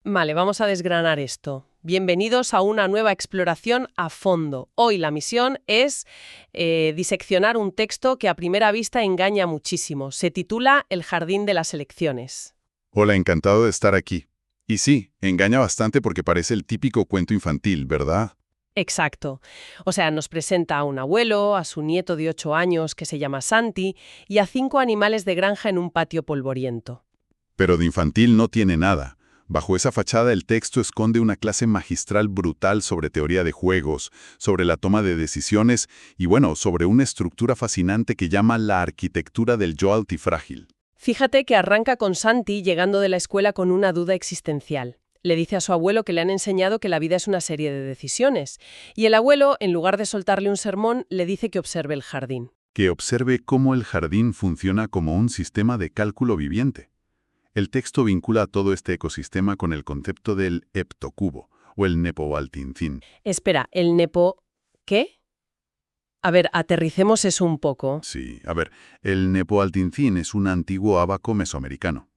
Vale, vamos a desgranar esto. Bienvenidos a una nueva exploración a fondo. Hoy la misión es diseccionar un texto que a primera vista engaña muchísimo. Se titula El jardín de las elecciones. Hola, encantado de estar aquí. Y sí, engaña bastante porque parece el típico cuento infantil, ¿verdad? Exacto. O sea, nos presenta a un abuelo, a su nieto de 8 años que se llama Santi y a 5 animales de granja en un patio polvoriento. Pero de infantil no tiene nada. Bajo esa fachada el texto esconde una clase magistral brutal sobre teoría de juegos, sobre la toma de decisiones y bueno, sobre una estructura fascinante que llama la arquitectura del yo altifrágil. Fíjate que arranca con Santi llegando de la escuela con una duda existencial. Le dice a su abuelo que le han enseñado que la vida es una serie de decisiones. Y el abuelo, en lugar de soltarle un sermón, le dice que observe el jardín. Que observe cómo el jardín funciona como un sistema de cálculo viviente. El texto vincula a todo este ecosistema con el concepto del heptocubo, o el nepoaltinzin. Espera, ¿el nepo... qué? A ver, aterricemos eso un poco. Sí, a ver, el nepoaltinzin es un antiguo ábaco mesoamericano.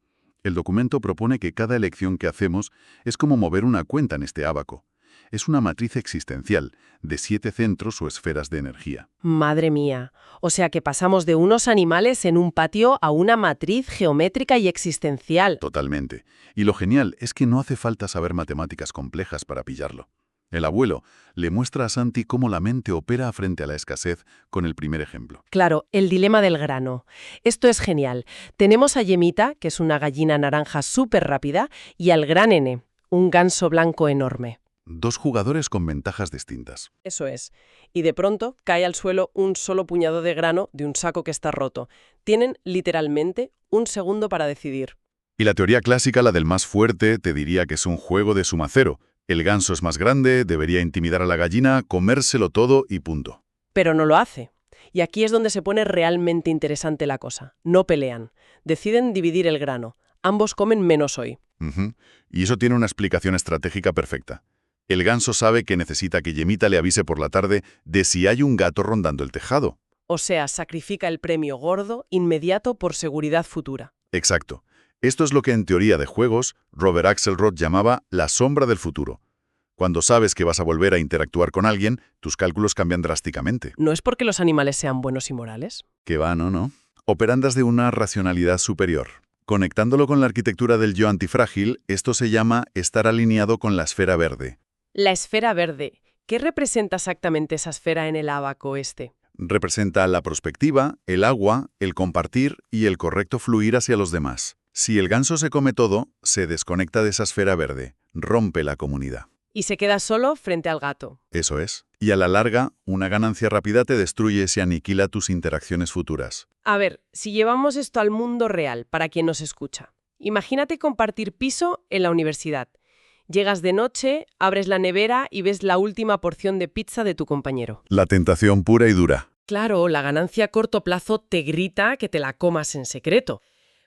El documento propone que cada elección que hacemos es como mover una cuenta en este ábaco. Es una matriz existencial, de 7 centros o esferas de energía. Madre mía. O sea que pasamos de unos animales en un patio a una matriz geométrica y existencial. Totalmente. Y lo genial es que no hace falta saber matemáticas complejas para pillarlo. El abuelo le muestra a Santi cómo la mente opera frente a la escasez con el primer ejemplo. Claro, el dilema del grano. Esto es genial. Tenemos a Yemita, que es una gallina naranja súper rápida, y al gran N, un ganso blanco enorme. 2 jugadores con ventajas distintas. Eso es. Y de pronto cae al suelo un solo puñado de grano de un saco que está roto. Tienen, literalmente, un segundo para decidir. Y la teoría clásica, la del más fuerte, te diría que es un juego de suma cero. El ganso es más grande, debería intimidar a la gallina, comérselo todo y punto. Pero no lo hace. Y aquí es donde se pone realmente interesante la cosa. No pelean. Deciden dividir el grano. Ambos comen menos hoy. Ujú. Y eso tiene una explicación estratégica perfecta. El ganso sabe que necesita que Yemita le avise por la tarde de si hay un gato rondando el tejado. O sea, sacrifica el premio gordo inmediato por seguridad futura. Exacto. Esto es lo que en teoría de juegos Robert Axelrod llamaba la sombra del futuro. Cuando sabes que vas a volver a interactuar con alguien, tus cálculos cambian drásticamente. ¿No es porque los animales sean buenos y morales? Que va, ¿no? Operandas de una racionalidad superior. Conectándolo con la arquitectura del yo antifrágil, esto se llama estar alineado con la esfera verde. La esfera verde. ¿Qué representa exactamente esa esfera en el ábaco este? Representa la perspectiva, el agua, el compartir y el correcto fluir hacia los demás. Si el ganso se come todo, se desconecta de esa esfera verde, rompe la comunidad. Y se queda solo frente al gato. Eso es. Y a la larga, una ganancia rápida te destruye y aniquila tus interacciones futuras. A ver, si llevamos esto al mundo real, para quien nos escucha. Imagínate compartir piso en la universidad. Llegas de noche, abres la nevera y ves la última porción de pizza de tu compañero. La tentación pura y dura. Claro, la ganancia a corto plazo te grita que te la comas en secreto.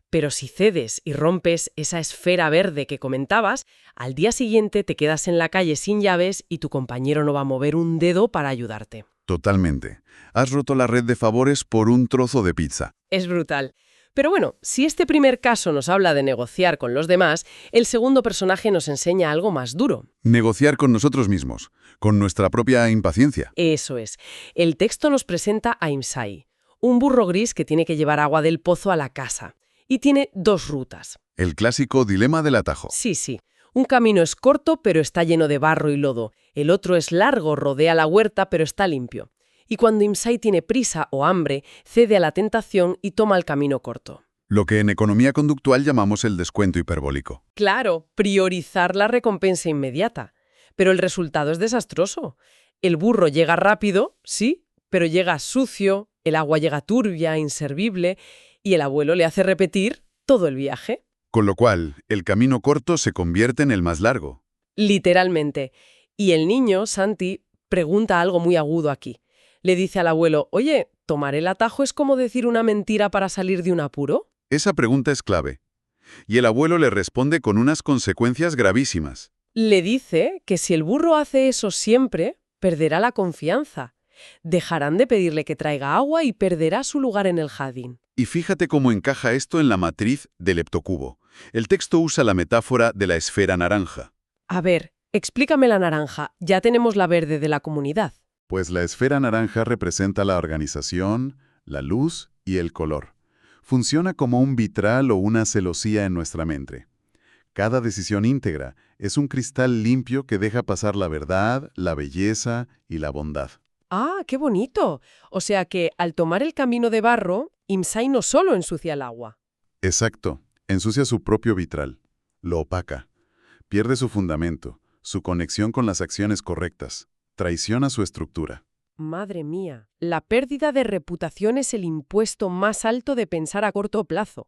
Pero si cedes y rompes esa esfera verde que comentabas, al día siguiente te quedas en la calle sin llaves y tu compañero no va a mover un dedo para ayudarte. Totalmente. Has roto la red de favores por un trozo de pizza. Es brutal. Pero bueno, si este primer caso nos habla de negociar con los demás, el segundo personaje nos enseña algo más duro. Negociar con nosotros mismos, con nuestra propia impaciencia. Eso es. El texto nos presenta a Imsai, un burro gris que tiene que llevar agua del pozo a la casa. Y tiene 2 rutas. El clásico dilema del atajo. Sí. Un camino es corto, pero está lleno de barro y lodo. El otro es largo, rodea la huerta, pero está limpio. Y cuando Imsai tiene prisa o hambre, cede a la tentación y toma el camino corto. Lo que en economía conductual llamamos el descuento hiperbólico. Claro, priorizar la recompensa inmediata. Pero el resultado es desastroso. El burro llega rápido, sí, pero llega sucio, el agua llega turbia, inservible, y el abuelo le hace repetir todo el viaje. Con lo cual, el camino corto se convierte en el más largo. Literalmente. Y el niño, Santi, pregunta algo muy agudo aquí. Le dice al abuelo, oye, ¿tomar el atajo es como decir una mentira para salir de un apuro? Esa pregunta es clave. Y el abuelo le responde con unas consecuencias gravísimas. Le dice que si el burro hace eso siempre, perderá la confianza. Dejarán de pedirle que traiga agua y perderá su lugar en el jardín. Y fíjate cómo encaja esto en la matriz del heptocubo. El texto usa la metáfora de la esfera naranja. A ver, explícame la naranja. Ya tenemos la verde de la comunidad. Pues la esfera naranja representa la organización, la luz y el color. Funciona como un vitral o una celosía en nuestra mente. Cada decisión íntegra es un cristal limpio que deja pasar la verdad, la belleza y la bondad. ¡Ah, qué bonito! O sea que, al tomar el camino de barro, Imsai no solo ensucia el agua. Exacto. Ensucia su propio vitral. Lo opaca. Pierde su fundamento, su conexión con las acciones correctas. Traiciona su estructura. Madre mía, la pérdida de reputación es el impuesto más alto de pensar a corto plazo.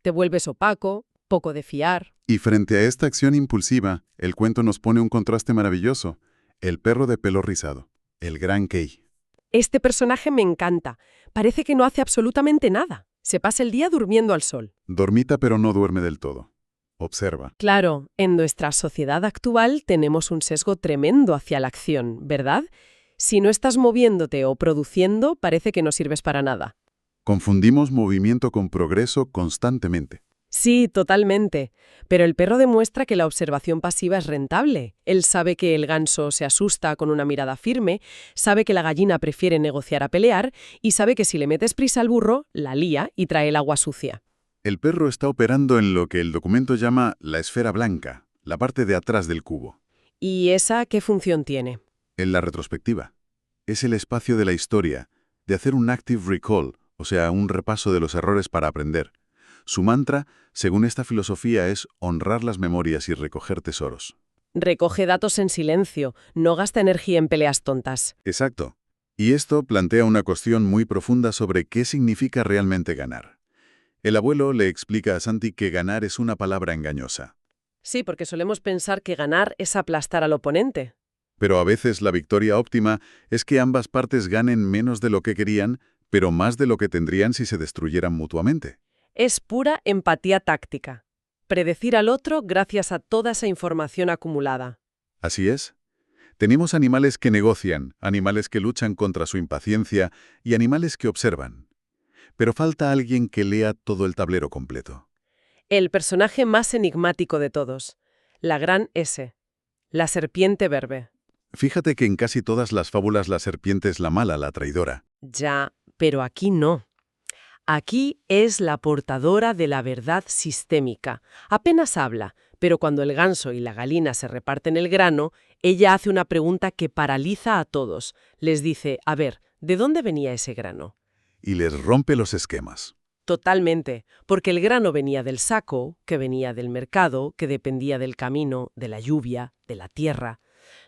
Te vuelves opaco, poco de fiar. Y frente a esta acción impulsiva, el cuento nos pone un contraste maravilloso. El perro de pelo rizado. El gran Kei. Este personaje me encanta. Parece que no hace absolutamente nada. Se pasa el día durmiendo al sol. Dormita pero no duerme del todo. Observa. Claro, en nuestra sociedad actual tenemos un sesgo tremendo hacia la acción, ¿verdad? Si no estás moviéndote o produciendo, parece que no sirves para nada. Confundimos movimiento con progreso constantemente. Sí, totalmente. Pero el perro demuestra que la observación pasiva es rentable. Él sabe que el ganso se asusta con una mirada firme, sabe que la gallina prefiere negociar a pelear y sabe que si le metes prisa al burro, la lía y trae el agua sucia. El perro está operando en lo que el documento llama la esfera blanca, la parte de atrás del cubo. ¿Y esa qué función tiene? En la retrospectiva. Es el espacio de la historia, de hacer un active recall, o sea, un repaso de los errores para aprender. Su mantra, según esta filosofía, es honrar las memorias y recoger tesoros. Recoge datos en silencio, no gasta energía en peleas tontas. Exacto. Y esto plantea una cuestión muy profunda sobre qué significa realmente ganar. El abuelo le explica a Santi que ganar es una palabra engañosa. Sí, porque solemos pensar que ganar es aplastar al oponente. Pero a veces la victoria óptima es que ambas partes ganen menos de lo que querían, pero más de lo que tendrían si se destruyeran mutuamente. Es pura empatía táctica. Predecir al otro gracias a toda esa información acumulada. Así es. Tenemos animales que negocian, animales que luchan contra su impaciencia y animales que observan. Pero falta alguien que lea todo el tablero completo. El personaje más enigmático de todos. La gran S. La serpiente verbe. Fíjate que en casi todas las fábulas la serpiente es la mala, la traidora. Ya, pero aquí no. Aquí es la portadora de la verdad sistémica. Apenas habla, pero cuando el ganso y la gallina se reparten el grano, ella hace una pregunta que paraliza a todos. Les dice, a ver, ¿de dónde venía ese grano? Y les rompe los esquemas. Totalmente, porque el grano venía del saco, que venía del mercado, que dependía del camino, de la lluvia, de la tierra.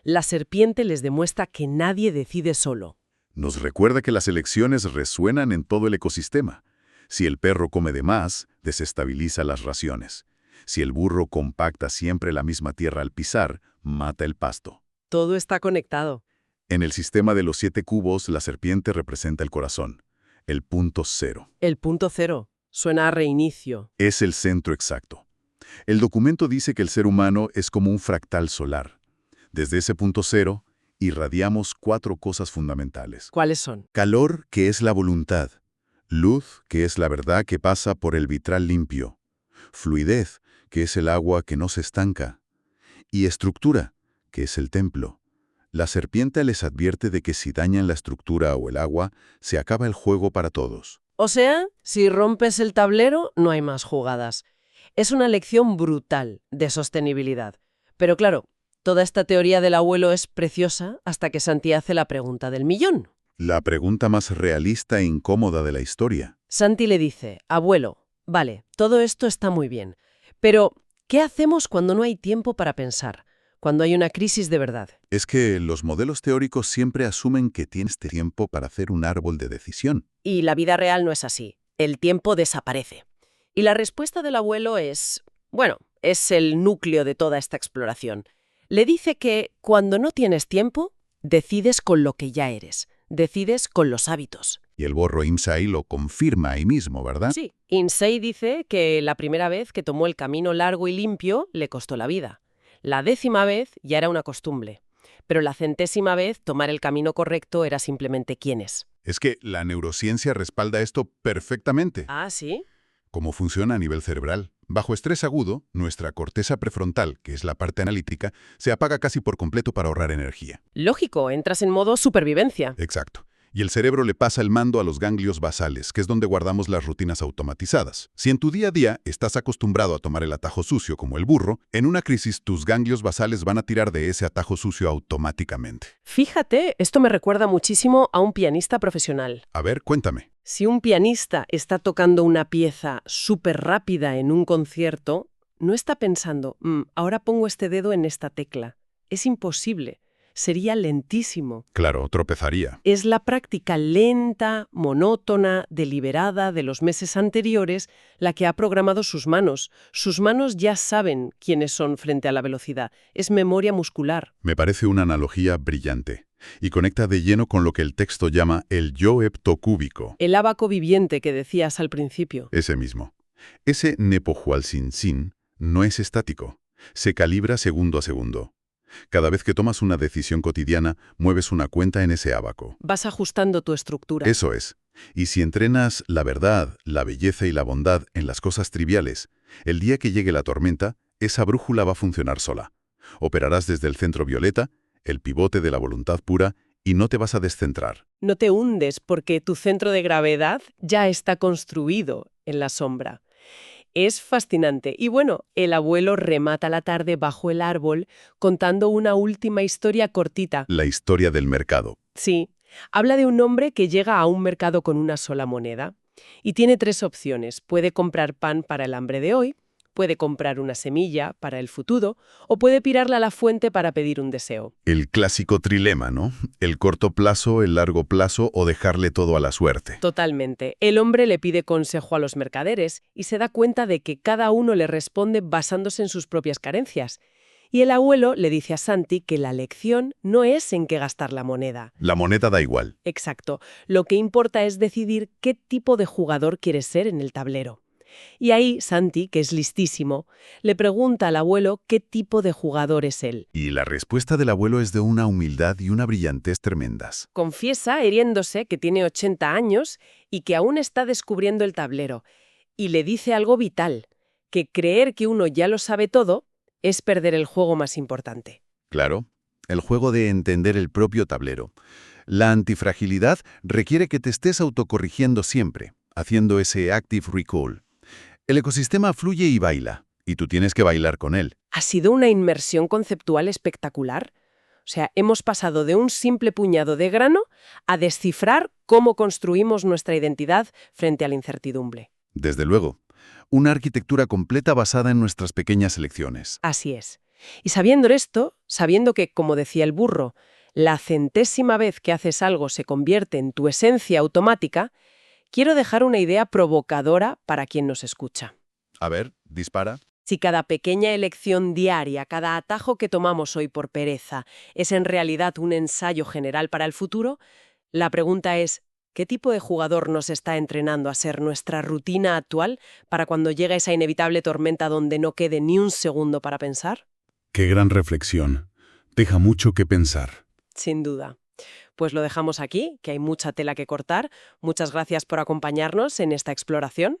La serpiente les demuestra que nadie decide solo. Nos recuerda que las elecciones resuenan en todo el ecosistema. Si el perro come de más, desestabiliza las raciones. Si el burro compacta siempre la misma tierra al pisar, mata el pasto. Todo está conectado. En el sistema de los 7 cubos, la serpiente representa el corazón, el punto cero. El punto cero. Suena a reinicio. Es el centro exacto. El documento dice que el ser humano es como un fractal solar. Desde ese punto cero, irradiamos 4 cosas fundamentales. ¿Cuáles son? Calor, que es la voluntad. Luz, que es la verdad que pasa por el vitral limpio. Fluidez, que es el agua que no se estanca. Y estructura, que es el templo. La serpiente les advierte de que si dañan la estructura o el agua, se acaba el juego para todos. O sea, si rompes el tablero, no hay más jugadas. Es una lección brutal de sostenibilidad. Pero claro, toda esta teoría del abuelo es preciosa hasta que Santi hace la pregunta del millón. La pregunta más realista e incómoda de la historia. Santi le dice, abuelo, vale, todo esto está muy bien, pero ¿qué hacemos cuando no hay tiempo para pensar? Cuando hay una crisis de verdad. Es que los modelos teóricos siempre asumen que tienes tiempo para hacer un árbol de decisión. Y la vida real no es así. El tiempo desaparece. Y la respuesta del abuelo es, bueno, es el núcleo de toda esta exploración. Le dice que cuando no tienes tiempo, decides con lo que ya eres. Decides con los hábitos. Y el burro Imsai lo confirma ahí mismo, ¿verdad? Sí, Imsai dice que la primera vez que tomó el camino largo y limpio le costó la vida. La 10ª vez ya era una costumbre. Pero la 100ª vez tomar el camino correcto era simplemente quién es. Es que la neurociencia respalda esto perfectamente. Ah, ¿sí? Cómo funciona a nivel cerebral. Bajo estrés agudo, nuestra corteza prefrontal, que es la parte analítica, se apaga casi por completo para ahorrar energía. Lógico, entras en modo supervivencia. Exacto. Y el cerebro le pasa el mando a los ganglios basales, que es donde guardamos las rutinas automatizadas. Si en tu día a día estás acostumbrado a tomar el atajo sucio como el burro, en una crisis tus ganglios basales van a tirar de ese atajo sucio automáticamente. Fíjate, esto me recuerda muchísimo a un pianista profesional. A ver, cuéntame. Si un pianista está tocando una pieza súper rápida en un concierto, no está pensando, ahora pongo este dedo en esta tecla. Es imposible. Sería lentísimo. Claro, tropezaría. Es la práctica lenta, monótona, deliberada de los meses anteriores la que ha programado sus manos. Sus manos ya saben quiénes son frente a la velocidad. Es memoria muscular. Me parece una analogía brillante y conecta de lleno con lo que el texto llama el yo heptocúbico. El ábaco viviente que decías al principio. Ese mismo. Ese nepojualsinsin no es estático. Se calibra segundo a segundo. Cada vez que tomas una decisión cotidiana, mueves una cuenta en ese ábaco. Vas ajustando tu estructura. Eso es. Y si entrenas la verdad, la belleza y la bondad en las cosas triviales, el día que llegue la tormenta, esa brújula va a funcionar sola. Operarás desde el centro violeta, el pivote de la voluntad pura, y no te vas a descentrar. No te hundes porque tu centro de gravedad ya está construido en la sombra. Es fascinante. Y bueno, el abuelo remata la tarde bajo el árbol contando una última historia cortita. La historia del mercado. Sí, habla de un hombre que llega a un mercado con una sola moneda y tiene 3 opciones. Puede comprar pan para el hambre de hoy, puede comprar una semilla para el futuro o puede pirarla a la fuente para pedir un deseo. El clásico trilema, ¿no? El corto plazo, el largo plazo o dejarle todo a la suerte. Totalmente. El hombre le pide consejo a los mercaderes y se da cuenta de que cada uno le responde basándose en sus propias carencias. Y el abuelo le dice a Santi que la lección no es en qué gastar la moneda. La moneda da igual. Exacto. Lo que importa es decidir qué tipo de jugador quieres ser en el tablero. Y ahí Santi, que es listísimo, le pregunta al abuelo qué tipo de jugador es él. Y la respuesta del abuelo es de una humildad y una brillantez tremendas. Confiesa, hiriéndose, que tiene 80 años y que aún está descubriendo el tablero. Y le dice algo vital, que creer que uno ya lo sabe todo es perder el juego más importante. Claro, el juego de entender el propio tablero. La antifragilidad requiere que te estés autocorrigiendo siempre, haciendo ese active recall. El ecosistema fluye y baila, y tú tienes que bailar con él. Ha sido una inmersión conceptual espectacular. O sea, hemos pasado de un simple puñado de grano a descifrar cómo construimos nuestra identidad frente a la incertidumbre. Desde luego, una arquitectura completa basada en nuestras pequeñas elecciones. Así es. Y sabiendo esto, sabiendo que, como decía el burro, la 100ª vez que haces algo se convierte en tu esencia automática, quiero dejar una idea provocadora para quien nos escucha. A ver, dispara. Si cada pequeña elección diaria, cada atajo que tomamos hoy por pereza, es en realidad un ensayo general para el futuro, la pregunta es, ¿qué tipo de jugador nos está entrenando a ser nuestra rutina actual para cuando llegue esa inevitable tormenta donde no quede ni un segundo para pensar? Qué gran reflexión. Deja mucho que pensar. Sin duda. Pues lo dejamos aquí, que hay mucha tela que cortar. Muchas gracias por acompañarnos en esta exploración.